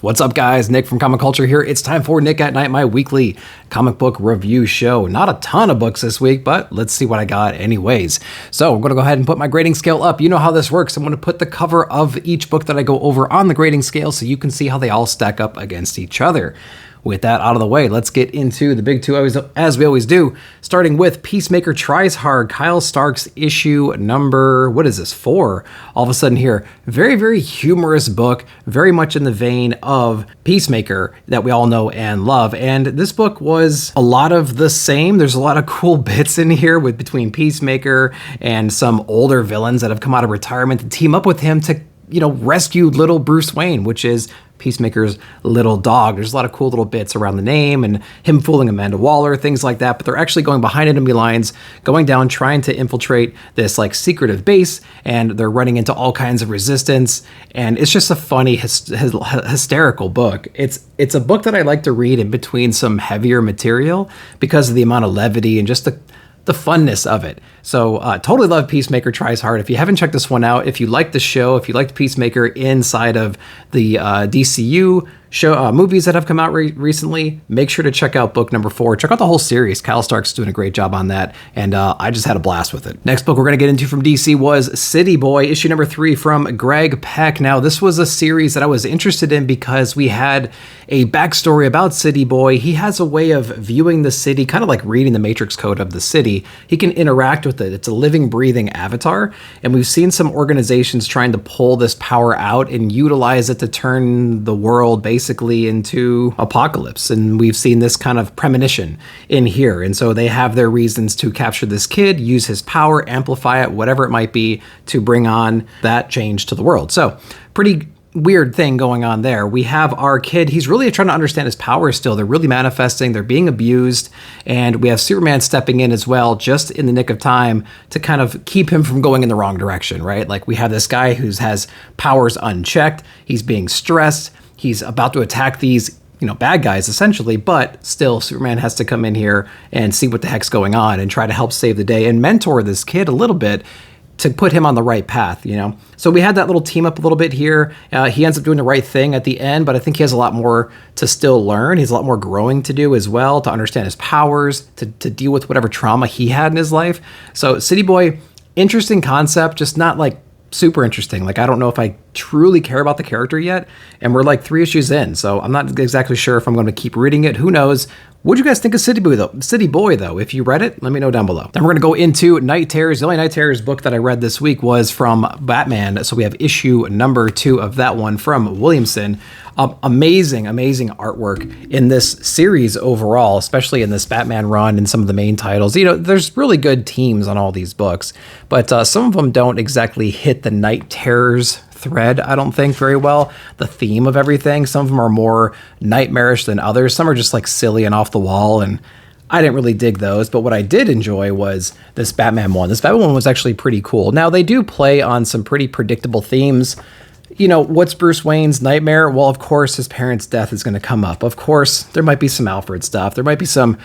What's up, guys? Nick from Comic Culture here. It's time for Nick at Night, my weekly comic book review show. Not a ton of books this week, but let's see what I got anyways. So I'm going to go ahead and put my grading scale up. You know how this works. I'm going to put the cover of each book that I go over on the grading scale so you can see how they all stack up against each other. With that out of the way, let's get into the big two as we always do, starting with Peacemaker Tries Hard, Kyle Stark's issue number, 4? All of a sudden here, very, very humorous book, very much in the vein of Peacemaker that we all know and love. And this book was a lot of the same. There's a lot of cool bits in here between Peacemaker and some older villains that have come out of retirement to team up with him to, rescue little Bruce Wayne, which is Peacemaker's little dog. There's a lot of cool little bits around the name and him fooling Amanda Waller, things like that, but they're actually going behind enemy lines, going down, trying to infiltrate this secretive base, and they're running into all kinds of resistance, and it's just a funny, hysterical book. It's a book that I like to read in between some heavier material because of the amount of levity and just the funness of it. So totally love Peacemaker Tries Hard. If you haven't checked this one out, if you like the show, if you liked Peacemaker inside of the DCU show movies that have come out recently, make sure to check out book number 4. Check out the whole series. Kyle Stark's doing a great job on that, and I just had a blast with it. Next book we're going to get into from DC was City Boy, issue number 3 from Greg Peck. Now, this was a series that I was interested in because we had a backstory about City Boy. He has a way of viewing the city, kind of like reading the Matrix code of the city. He can interact with it. It's a living, breathing avatar, and we've seen some organizations trying to pull this power out and utilize it to turn the world basically into apocalypse. And we've seen this kind of premonition in here. And so they have their reasons to capture this kid, use his power, amplify it, whatever it might be, to bring on that change to the world. So pretty weird thing going on there. We have our kid, he's really trying to understand his power still. They're really manifesting, they're being abused, and we have Superman stepping in as well, just in the nick of time to kind of keep him from going in the wrong direction, right? Like, we have this guy who has powers unchecked, he's being stressed, he's about to attack these bad guys essentially, but still Superman has to come in here and see what the heck's going on and try to help save the day and mentor this kid a little bit to put him on the right path, So we had that little team up a little bit here. He ends up doing the right thing at the end, but I think he has a lot more to still learn. He has a lot more growing to do as well, to understand his powers, to deal with whatever trauma he had in his life. So City Boy, interesting concept, just not super interesting. I don't know if I truly care about the character yet, and we're 3 issues in, so I'm not exactly sure if I'm going to keep reading it. Who knows? What'd you guys think of City Boy, though? If you read it, let me know down below. Then we're going to go into Night Terrors. The only Night Terrors book that I read this week was from Batman, so we have issue number 2 of that one from Williamson. Amazing artwork in this series overall, especially in this Batman run and some of the main titles. There's really good teams on all these books, but some of them don't exactly hit the Night Terrors thread, I don't think, very well. The theme of everything, some of them are more nightmarish than others. Some are just silly and off the wall, and I didn't really dig those. But what I did enjoy was this Batman one. This Batman one was actually pretty cool. Now, they do play on some pretty predictable themes. What's Bruce Wayne's nightmare? Well, of course, his parents' death is going to come up. Of course, there might be some Alfred stuff. There might be some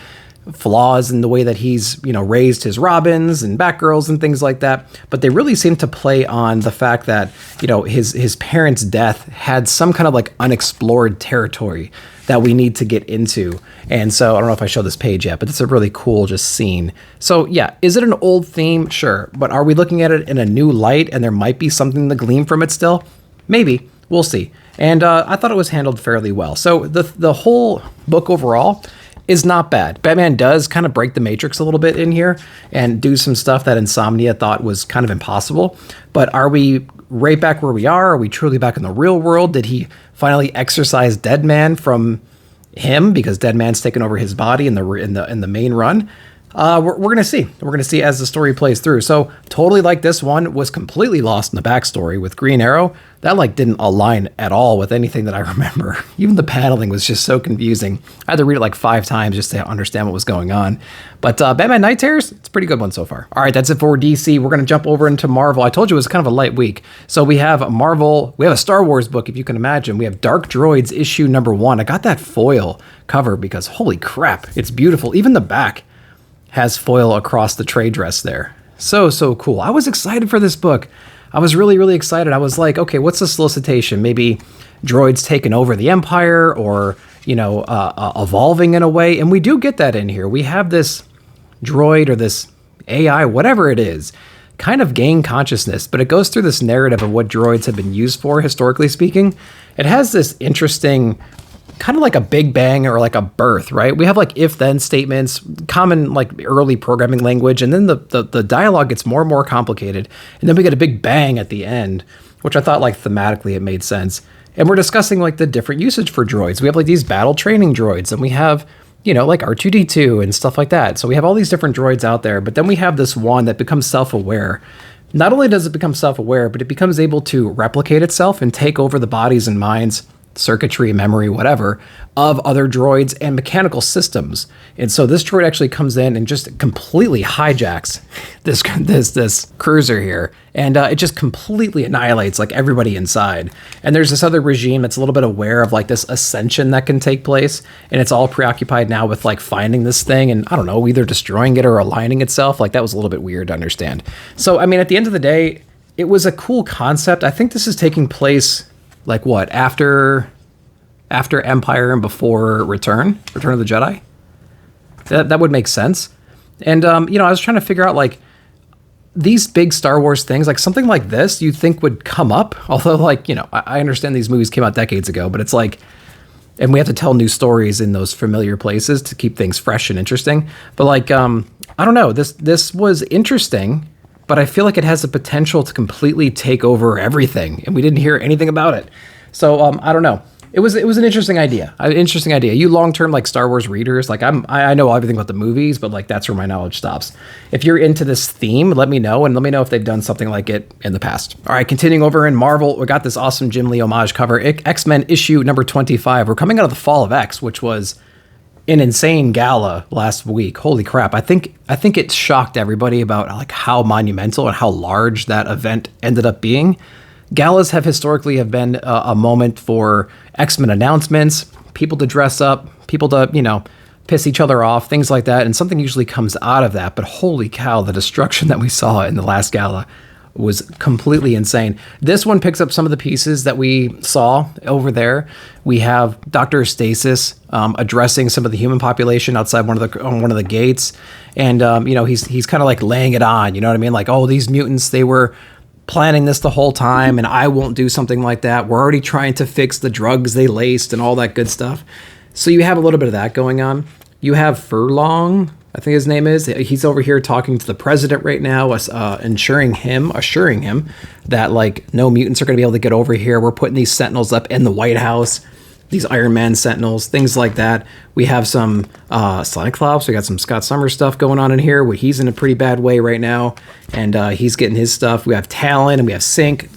flaws in the way that he's, raised his Robins and Batgirls and things like that. But they really seem to play on the fact that, his parents' death had some kind of unexplored territory that we need to get into. And so I don't know if I show this page yet, but it's a really cool just scene. So yeah, is it an old theme? Sure. But are we looking at it in a new light and there might be something to glean from it still? Maybe. We'll see. And I thought it was handled fairly well. So the whole book overall is not bad. Batman does kind of break the Matrix a little bit in here and do some stuff that Insomnia thought was kind of impossible. But are we right back where we are? Are we truly back in the real world? Did he finally exorcise Deadman from him because Deadman's taken over his body in the main run? We're gonna see. We're gonna see as the story plays through. So totally this one, was completely lost in the backstory with Green Arrow. That didn't align at all with anything that I remember. Even the paneling was just so confusing. I had to read it 5 times just to understand what was going on. But Batman Night Terrors, it's a pretty good one so far. All right, that's it for DC. We're gonna jump over into Marvel. I told you it was kind of a light week. So we have Marvel. We have a Star Wars book, if you can imagine. We have Dark Droids issue number 1. I got that foil cover because holy crap, it's beautiful. Even the back has foil across the trade dress there. So cool. I was excited for this book. I was really, really excited. I was like, okay, what's the solicitation? Maybe droids taking over the Empire or, evolving in a way. And we do get that in here. We have this droid or this AI, whatever it is, kind of gain consciousness, but it goes through this narrative of what droids have been used for, historically speaking. It has this interesting, kind of like a Big Bang or like a birth, right? We have like if-then statements, common like early programming language, and then the dialogue gets more and more complicated. And then we get a big bang at the end, which I thought like thematically it made sense. And we're discussing like the different usage for droids. We have like these battle training droids, and we have, like R2-D2 and stuff like that. So we have all these different droids out there, but then we have this one that becomes self-aware. Not only does it become self-aware, but it becomes able to replicate itself and take over the bodies and minds, circuitry, memory, whatever, of other droids and mechanical systems. And so this droid actually comes in and just completely hijacks this cruiser here, and it just completely annihilates like everybody inside. And there's this other regime that's a little bit aware of like this ascension that can take place, and it's all preoccupied now with like finding this thing and, I don't know, either destroying it or aligning itself. Like that was a little bit weird to understand. So I mean, at the end of the day, it was a cool concept. I think this is taking place like what, after Empire and before Return of the Jedi? That would make sense. And, I was trying to figure out like these big Star Wars things, like something like this you'd think would come up. Although like, I understand these movies came out decades ago, but it's like, and we have to tell new stories in those familiar places to keep things fresh and interesting. But like, I don't know, this was interesting, but I feel like it has the potential to completely take over everything, and we didn't hear anything about it. So I don't know. It was an interesting idea. You long-term like Star Wars readers, like I know everything about the movies, but like that's where my knowledge stops. If you're into this theme, let me know, and let me know if they've done something like it in the past. All right, continuing over in Marvel, we got this awesome Jim Lee homage cover, X-Men issue number 25. We're coming out of the Fall of X, which was an insane gala last week. Holy crap. I think it shocked everybody about like how monumental and how large that event ended up being. Galas have historically been a moment for X-Men announcements, people to dress up, people to, piss each other off, things like that. And something usually comes out of that. But holy cow, the destruction that we saw in the last gala was completely insane. This one picks up some of the pieces that we saw over there. We have Dr. Stasis addressing some of the human population outside one of the gates, and he's kind of like laying it on. You know what I mean? Like, oh, these mutants, they were planning this the whole time, and I won't do something like that. We're already trying to fix the drugs they laced and all that good stuff. So you have a little bit of that going on. You have Furlong, I think his name is. He's over here talking to the president right now, assuring him that like no mutants are going to be able to get over here. We're putting these sentinels up in the White House, these Iron Man sentinels, things like that. We have some Cyclops. We got some Scott Summers stuff going on in here where he's in a pretty bad way right now, and he's getting his stuff. We have Talon and we have Sync,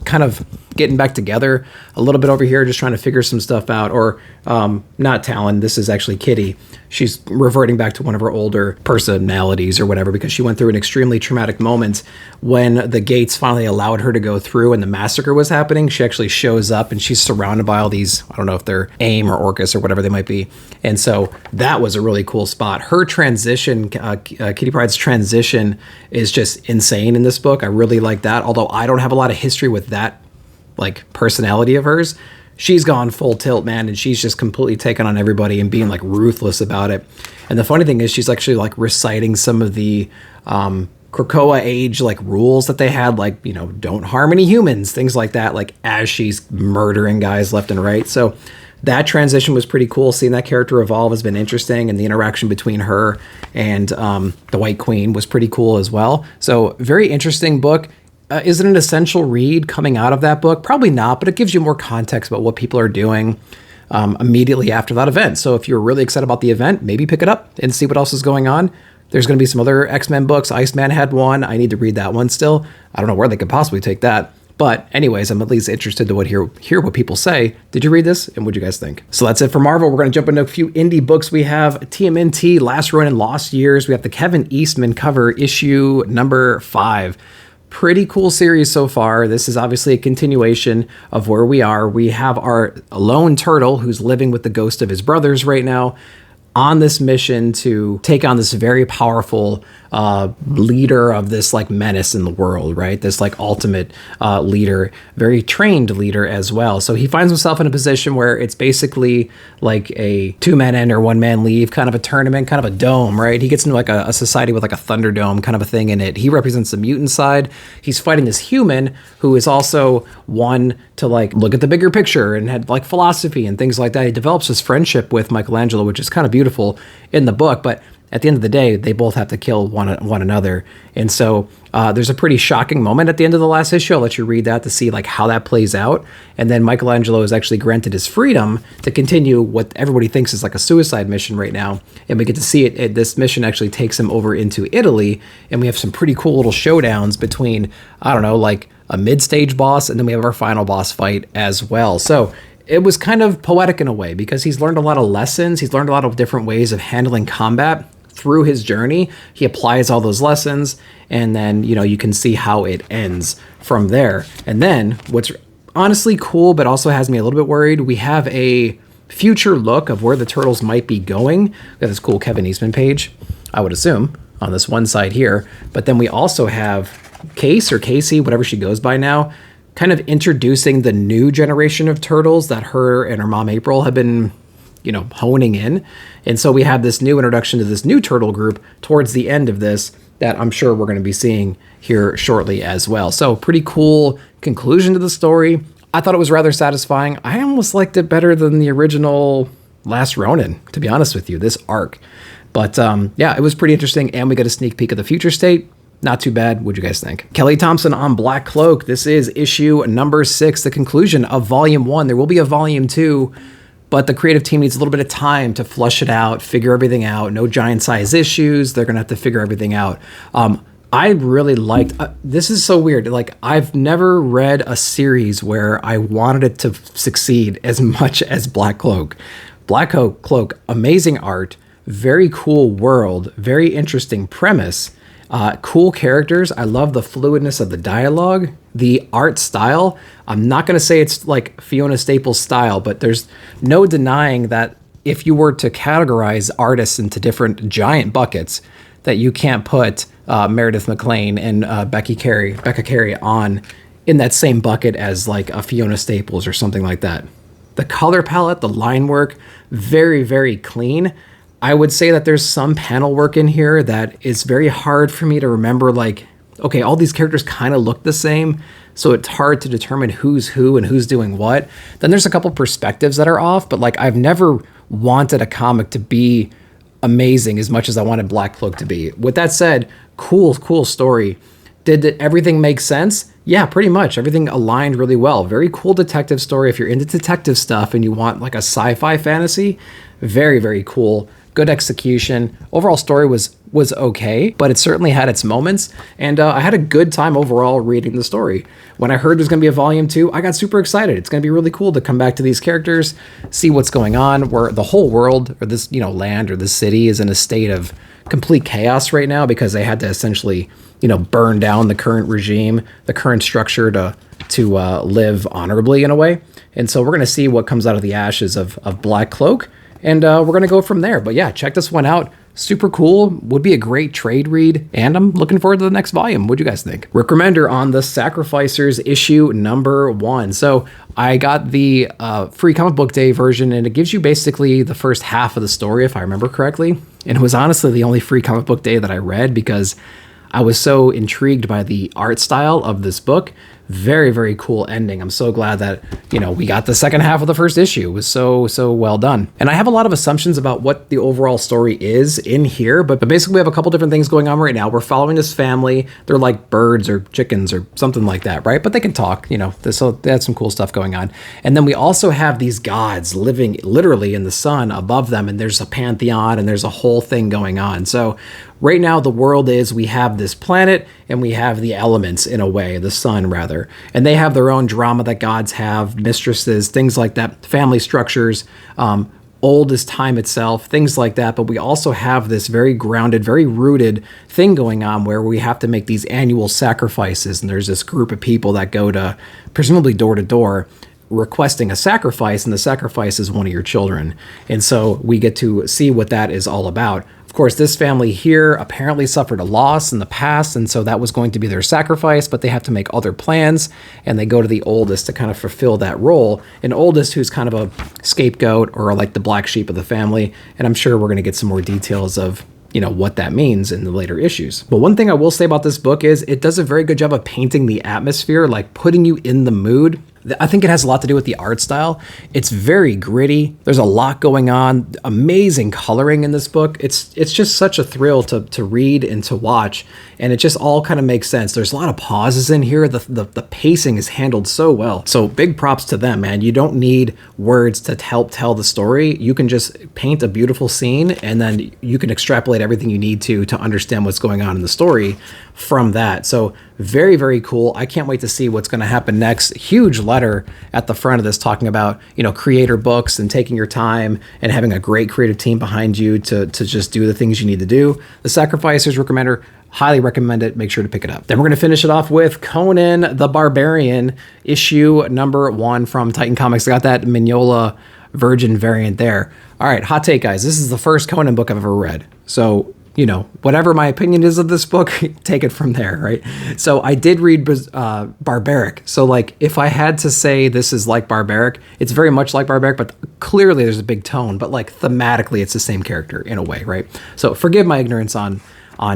kind of getting back together a little bit over here, just trying to figure some stuff out. Or not Talon, this is actually Kitty. She's reverting back to one of her older personalities or whatever, because she went through an extremely traumatic moment when the gates finally allowed her to go through and the massacre was happening. She actually shows up and she's surrounded by all these, I don't know if they're AIM or Orcus or whatever they might be. And so that was a really cool spot. Her transition, Kitty Pryde's transition, is just insane in this book. I really like that. Although I don't have a lot of history with that like personality of hers. She's gone full tilt, man, and she's just completely taken on everybody and being like ruthless about it. And the funny thing is she's actually like reciting some of the Krakoa age like rules that they had, like, don't harm any humans, things like that, like as she's murdering guys left and right. So that transition was pretty cool. Seeing that character evolve has been interesting, and the interaction between her and the White Queen was pretty cool as well. So very interesting book. Is it an essential read coming out of that book? Probably not, but it gives you more context about what people are doing immediately after that event. So if you're really excited about the event, maybe pick it up and see what else is going on. There's going to be some other X-Men books. Iceman had one. I need to read that one still. I don't know where they could possibly take that. But anyways, I'm at least interested to hear what people say. Did you read this? And what'd you guys think? So that's it for Marvel. We're going to jump into a few indie books. We have TMNT, Last Ronin, Lost Years. We have the Kevin Eastman cover, issue number 5. Pretty cool series so far. This is obviously a continuation of where we are. We have our lone turtle who's living with the ghost of his brothers right now on this mission to take on this very powerful leader of this like menace in the world, right? This like ultimate leader, very trained leader as well. So he finds himself in a position where it's basically like a 2-man enter, 1-man leave kind of a tournament, kind of a dome, right? He gets into like a society with like a Thunderdome kind of a thing in it. He represents the mutant side. He's fighting this human who is also one to like look at the bigger picture and had like philosophy and things like that. He develops this friendship with Michelangelo, which is kind of beautiful in the book, but at the end of the day, they both have to kill one another. And so there's a pretty shocking moment at the end of the last issue. I'll let you read that to see like how that plays out. And then Michelangelo is actually granted his freedom to continue what everybody thinks is like a suicide mission right now. And we get to see it. This mission actually takes him over into Italy. And we have some pretty cool little showdowns between, I don't know, like a mid-stage boss. And then we have our final boss fight as well. So it was kind of poetic in a way because he's learned a lot of lessons. He's learned a lot of different ways of handling combat through his journey. He applies all those lessons, and then, you know, you can see how it ends from there. And then what's honestly cool, but also has me a little bit worried, we have a future look of where the Turtles might be going. We have this cool Kevin Eastman page, I would assume, on this one side here. But then we also have Case or Casey, whatever she goes by now, kind of introducing the new generation of Turtles that her and her mom April have been, you know, honing in. And so we have this new introduction to this new turtle group towards the end of this that I'm sure we're going to be seeing here shortly as well. So pretty cool conclusion to the story. I thought it was rather satisfying. I almost liked it better than the original Last Ronin, to be honest with you, this arc. But yeah, it was pretty interesting. And we got a sneak peek of the future state. Not too bad. What'd you guys think? Kelly Thompson on Black Cloak. This is issue number 6, the conclusion of volume 1. There will be a volume 2. But the creative team needs a little bit of time to flush it out, figure everything out. No giant size issues. They're going to have to figure everything out. I really liked, this is so weird. Like, I've never read a series where I wanted it to succeed as much as Black Cloak. Black Cloak, amazing art, very cool world, very interesting premise. Cool characters. I love the fluidness of the dialogue, the art style. I'm not going to say it's like Fiona Staples style, but there's no denying that if you were to categorize artists into different giant buckets, that you can't put Meredith McClain and Becca Carey on in that same bucket as like a Fiona Staples or something like that. The color palette, the line work, very, very clean. I would say that there's some panel work in here that is very hard for me to remember, like, okay, all these characters kind of look the same, so it's hard to determine who's who and who's doing what. Then there's a couple perspectives that are off, but like I've never wanted a comic to be amazing as much as I wanted Black Cloak to be. With that said, cool story. Did everything make sense? Yeah, pretty much. Everything aligned really well. Very cool detective story. If you're into detective stuff and you want like a sci-fi fantasy, very, very cool. Good execution. Overall story was okay, but it certainly had its moments, and I had a good time overall reading the story. When I heard there's going to be a volume 2, I got super excited. It's going to be really cool to come back to these characters, see what's going on, where the whole world, or this, you know, land or this city is in a state of complete chaos right now because they had to essentially, you know, burn down the current regime, the current structure to live honorably in a way. And so we're going to see what comes out of the ashes of Black Cloak. And we're going to go from there. But yeah, check this one out. Super cool. Would be a great trade read. And I'm looking forward to the next volume. What'd you guys think? Rick Remender on The Sacrificers issue number 1. So I got the free comic book day version, and it gives you basically the first half of the story, if I remember correctly. And it was honestly the only free comic book day that I read because I was so intrigued by the art style of this book. Very, very cool ending. I'm so glad that, you know, we got the second half of the first issue. It was so well done. And I have a lot of assumptions about what the overall story is in here, but basically we have a couple different things going on right now. We're following this family. They're like birds or chickens or something like that, right? But they can talk, you know, so they had some cool stuff going on. And then we also have these gods living literally in the sun above them, and there's a pantheon and there's a whole thing going on. So right now the world is, we have this planet and we have the elements in a way, the sun rather, and they have their own drama that gods have, mistresses, things like that, family structures, old as time itself, things like that. But we also have this very grounded, very rooted thing going on where we have to make these annual sacrifices. And there's this group of people that go to presumably door to door, requesting a sacrifice, and the sacrifice is one of your children. And so we get to see what that is all about. Of course, this family here apparently suffered a loss in the past, and so that was going to be their sacrifice, but they have to make other plans, and they go to the oldest to kind of fulfill that role. An oldest who's kind of a scapegoat or like the black sheep of the family, and I'm sure we're going to get some more details of what that means in the later issues. But one thing I will say about this book is it does a very good job of painting the atmosphere, like putting you in the mood. I think it has a lot to do with the art style. It's very gritty. There's a lot going on. Amazing coloring in this book. It's just such a thrill to read and to watch, and it just all kind of makes sense. There's a lot of pauses in here. The pacing is handled so well. So big props to them, man. You don't need words to help tell the story. You can just paint a beautiful scene, and then you can extrapolate everything you need to understand what's going on in the story from that. So very, very cool. I can't wait to see what's going to happen next. Huge letter at the front of this talking about, creator books and taking your time and having a great creative team behind you to just do the things you need to do. The Sacrificers Recommender, highly recommend it. Make sure to pick it up. Then we're going to finish it off with Conan the Barbarian, issue number 1 from Titan Comics. I got that Mignola Virgin variant there. All right, hot take, guys. This is the first Conan book I've ever read. So whatever my opinion is of this book, take it from there, right? So I did read Barbaric. So like if I had to say this is like Barbaric, it's very much like Barbaric, but clearly there's a big tone, but like thematically it's the same character in a way, right? So forgive my ignorance on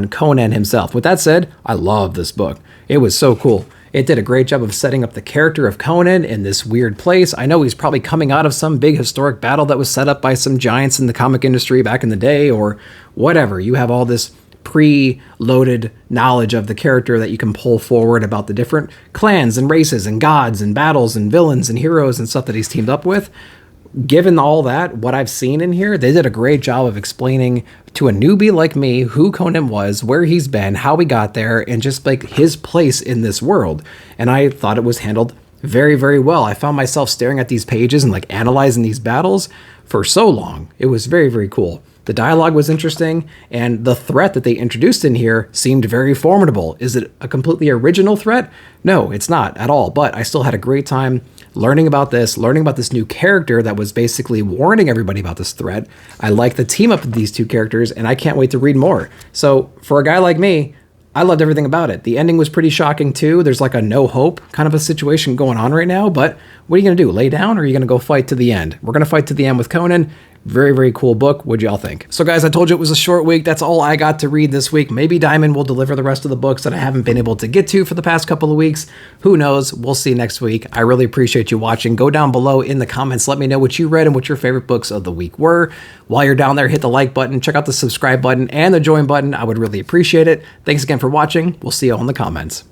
Conan himself. With that said, I love this book. It was so cool. It did a great job of setting up the character of Conan in this weird place. I know he's probably coming out of some big historic battle that was set up by some giants in the comic industry back in the day or whatever. You have all this pre-loaded knowledge of the character that you can pull forward about the different clans and races and gods and battles and villains and heroes and stuff that he's teamed up with. Given all that, what I've seen in here, they did a great job of explaining to a newbie like me who Conan was, where he's been, how he got there, and just like his place in this world. And I thought it was handled very, very well. I found myself staring at these pages and like analyzing these battles for so long. It was very, very cool. The dialogue was interesting, and the threat that they introduced in here seemed very formidable. Is it a completely original threat? No, it's not at all, but I still had a great time learning about this new character that was basically warning everybody about this threat. I like the team up of these two characters, and I can't wait to read more. So for a guy like me, I loved everything about it. The ending was pretty shocking too. There's like a no hope kind of a situation going on right now, but what are you going to do? Lay down, or are you going to go fight to the end? We're going to fight to the end with Conan. Very, very cool book. What'd y'all think? So guys, I told you it was a short week. That's all I got to read this week. Maybe Diamond will deliver the rest of the books that I haven't been able to get to for the past couple of weeks. Who knows? We'll see next week. I really appreciate you watching. Go down below in the comments. Let me know what you read and what your favorite books of the week were. While you're down there, hit the like button, check out the subscribe button and the join button. I would really appreciate it. Thanks again for watching. We'll see you all in the comments.